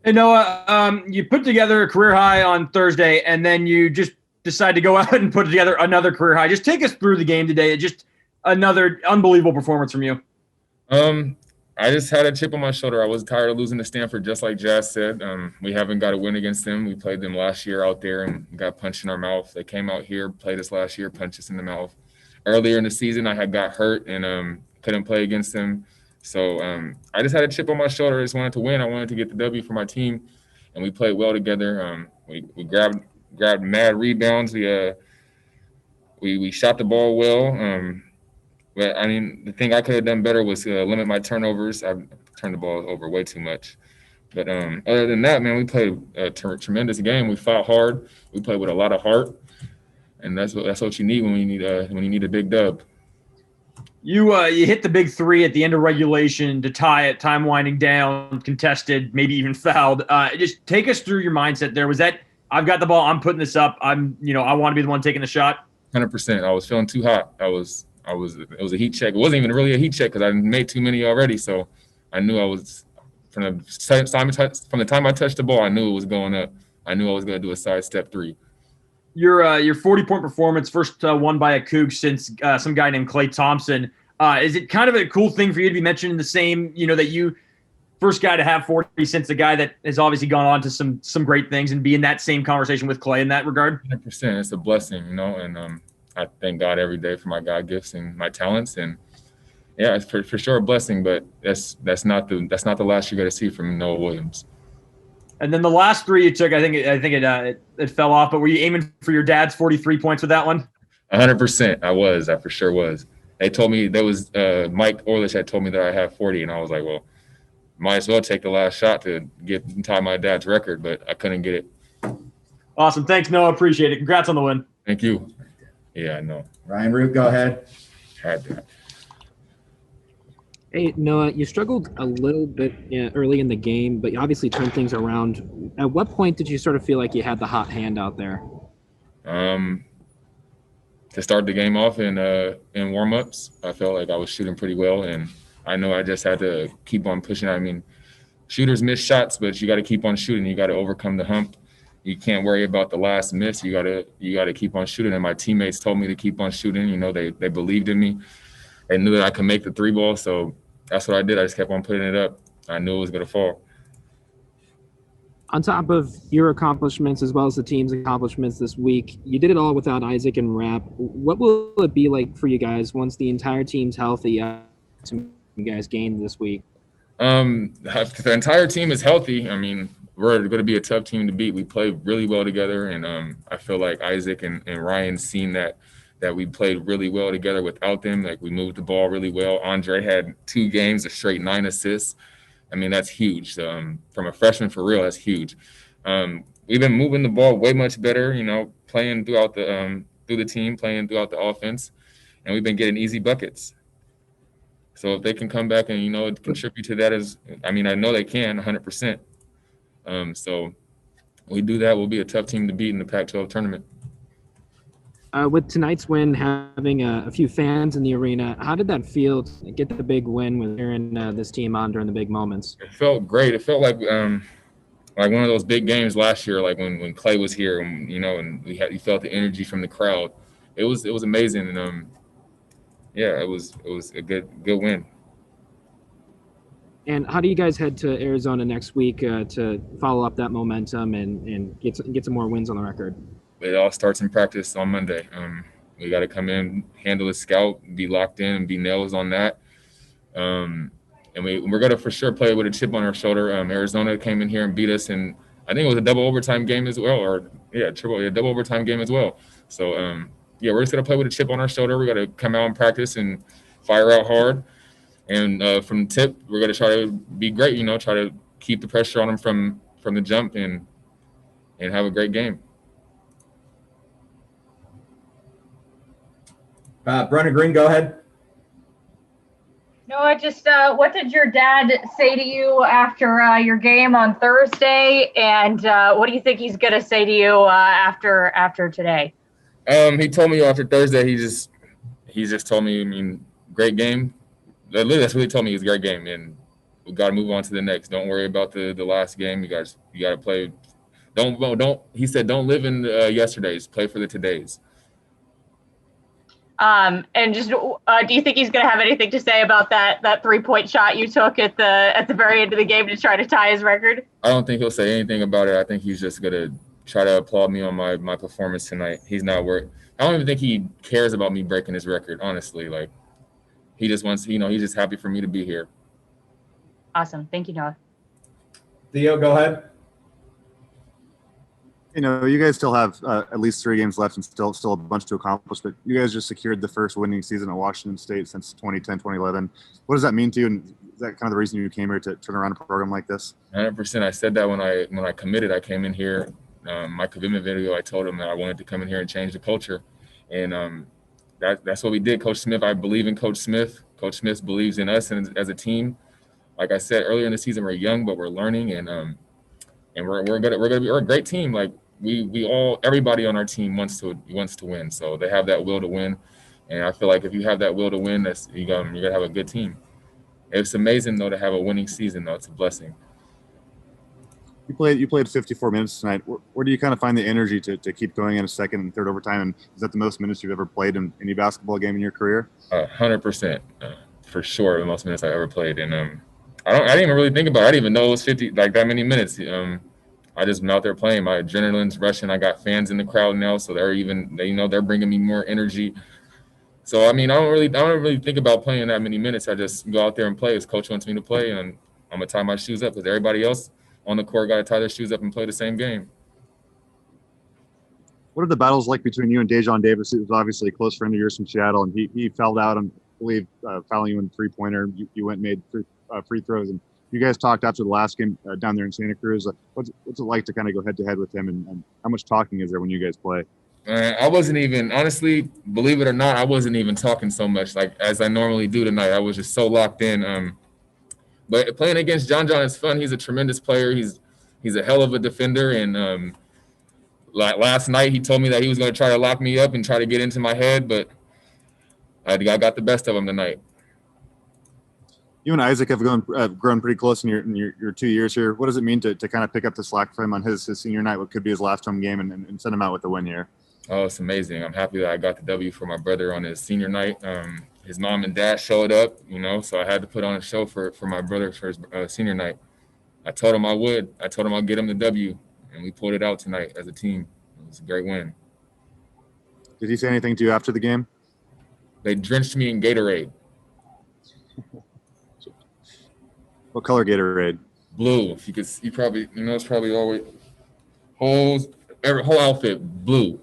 And Noah, you put together a career high on Thursday, and then you just decide to go out and put together another career high. Just take us through the game today. Just another unbelievable performance from you. Um, I just had a chip on my shoulder. I was tired of losing to Stanford, just like Jazz said. We haven't got a win against them. We played them last year out there and got punched in our mouth. They came out here, played us last year, punched us in the mouth. Earlier in the season, I had got hurt and couldn't play against them. So I just had a chip on my shoulder. I just wanted to win. I wanted to get the W for my team, and we played well together. We grabbed mad rebounds. We shot the ball well. But I mean, the thing I could have done better was limit my turnovers. I turned the ball over way too much. But other than that, man, we played a tremendous game. We fought hard. We played with a lot of heart, and that's what you need when you need a big dub. You hit the big three at the end of regulation to tie it, time winding down, contested, maybe even fouled. Just take us through your mindset there. Was that I've got the ball, I'm putting this up, I want to be the one taking the shot? 100%. I was feeling too hot. It was a heat check. It wasn't even really a heat check because I made too many already. So I knew I was from the time I touched the ball, I knew it was going up. I knew I was going to do a side step three. Your 40-point performance, first one by a Coug since some guy named Klay Thompson. Is it kind of a cool thing for you to be mentioned in the same, that you first guy to have 40 since a guy that has obviously gone on to some great things and be in that same conversation with Klay in that regard? 100%. It's a blessing, and I thank God every day for my God gifts and my talents, and yeah, it's for sure a blessing. But that's not the last you're going to see from Noah Williams. And then the last three you took, I think it fell off. But were you aiming for your dad's 43 points with that one? 100%. I for sure was. They told me there was Mike Orlish had told me that I have 40, and I was like, well, might as well take the last shot to tie my dad's record, but I couldn't get it. Awesome. Thanks, Noah. Appreciate it. Congrats on the win. Thank you. Yeah, I know. Ryan Root, go ahead. Had that. Hey, Noah, you struggled a little bit early in the game, but you obviously turned things around. At what point did you sort of feel like you had the hot hand out there? To start the game off in warm-ups, I felt like I was shooting pretty well, and I know I just had to keep on pushing. I mean, shooters miss shots, but you got to keep on shooting. You got to overcome the hump. You can't worry about the last miss. You gotta keep on shooting. And my teammates told me to keep on shooting. They believed in me. They knew that I could make the three ball. So that's what I did. I just kept on putting it up. I knew it was gonna fall. On top of your accomplishments as well as the team's accomplishments this week, you did it all without Isaac and Rapp. What will it be like for you guys once the entire team's healthy? You guys gained this week. If the entire team is healthy, I mean, we're going to be a tough team to beat. We play really well together, and I feel like Isaac and Ryan seen that we played really well together without them. Like, we moved the ball really well. Andre had 2 games, a straight 9 assists. I mean, that's huge. From a freshman, for real, that's huge. We've been moving the ball way much better, playing throughout the team, playing throughout the offense, and we've been getting easy buckets. So if they can come back and, contribute to that, I know they can 100%. So we do that, we'll be a tough team to beat in the Pac-12 tournament. With tonight's win, having a few fans in the arena, how did that feel to get the big win with hearing this team on during the big moments? It felt great. It felt like one of those big games last year, like when Klay was here, and you felt the energy from the crowd. It was amazing, and yeah, it was a good win. And how do you guys head to Arizona next week to follow up that momentum and get some more wins on the record? It all starts in practice on Monday. We got to come in, handle the scout, be locked in, and be nails on that. And we're going to for sure play with a chip on our shoulder. Arizona came in here and beat us, and I think it was a double overtime game as well, double overtime game as well. So, we're just going to play with a chip on our shoulder. We got to come out and practice and fire out hard. And from the tip, we're going to try to be great, try to keep the pressure on them from the jump and have a great game. Brenna Green, go ahead. No, what did your dad say to you after your game on Thursday, and what do you think he's going to say to you after today? He told me after Thursday, he just told me, great game. That's what he told me. It was a great game, and we got to move on to the next. Don't worry about the last game. You got to play. Don't. He said, don't live in yesterdays. Play for the todays. And just, do you think he's going to have anything to say about that 3-point shot you took at the very end of the game to try to tie his record? I don't think he'll say anything about it. I think he's just gonna try to applaud me on my performance tonight. He's not worried. I don't even think he cares about me breaking his record. Honestly, like he just wants, he's just happy for me to be here. Awesome. Thank you, Noah. Theo, go ahead. You guys still have at least 3 games left and still a bunch to accomplish, but you guys just secured the first winning season at Washington State since 2010, 2011. What does that mean to you? And is that kind of the reason you came here to turn around a program like this? 100%. I said that when I committed. I came in here. My commitment video, I told him that I wanted to come in here and change the culture. And that's what we did. Coach Smith, I believe in Coach Smith. Coach Smith believes in us and as a team. Like I said earlier in the season, we're young, but we're learning, and we're a great team. Like everybody on our team wants to win. So they have that will to win, and I feel like if you have that will to win, you're gonna have a good team. It's amazing though to have a winning season though. It's a blessing. You played 54 minutes tonight. Where do you kind of find the energy to keep going in a second and third overtime? And is that the most minutes you've ever played in any basketball game in your career? 100%, for sure, the most minutes I ever played. And I didn't even really think about it. I didn't even know it was 50, like that many minutes. I just been out there playing. My adrenaline's rushing. I got fans in the crowd now, so they're bringing me more energy. So I mean, I don't really think about playing that many minutes. I just go out there and play as coach wants me to play, and I'm gonna tie my shoes up because everybody else on the court got to tie their shoes up and play the same game. What are the battles like between you and Dejon Davis? He was obviously a close friend of yours from Seattle, and he fouled out, I believe, fouling you in three-pointer. You went and made free throws, and you guys talked after the last game down there in Santa Cruz. What's it like to kind of go head-to-head with him, and how much talking is there when you guys play? I wasn't even, honestly, believe it or not, I wasn't even talking so much like as I normally do tonight. I was just so locked in. But playing against John is fun. He's a tremendous player. He's a hell of a defender. And last night he told me that he was going to try to lock me up and try to get into my head, but I got the best of him tonight. You and Isaac have grown pretty close in your 2 years here. What does it mean to kind of pick up the slack for him on his senior night, what could be his last home game, and send him out with a win here? Oh, it's amazing. I'm happy that I got the W for my brother on his senior night. His mom and dad showed up, so I had to put on a show for my brother for his senior night. I told him I would. I told him I'd get him the W, and we pulled it out tonight as a team. It was a great win. Did he say anything to you after the game? They drenched me in Gatorade. What color Gatorade? Blue. If you could, you probably, it's probably always whole outfit blue.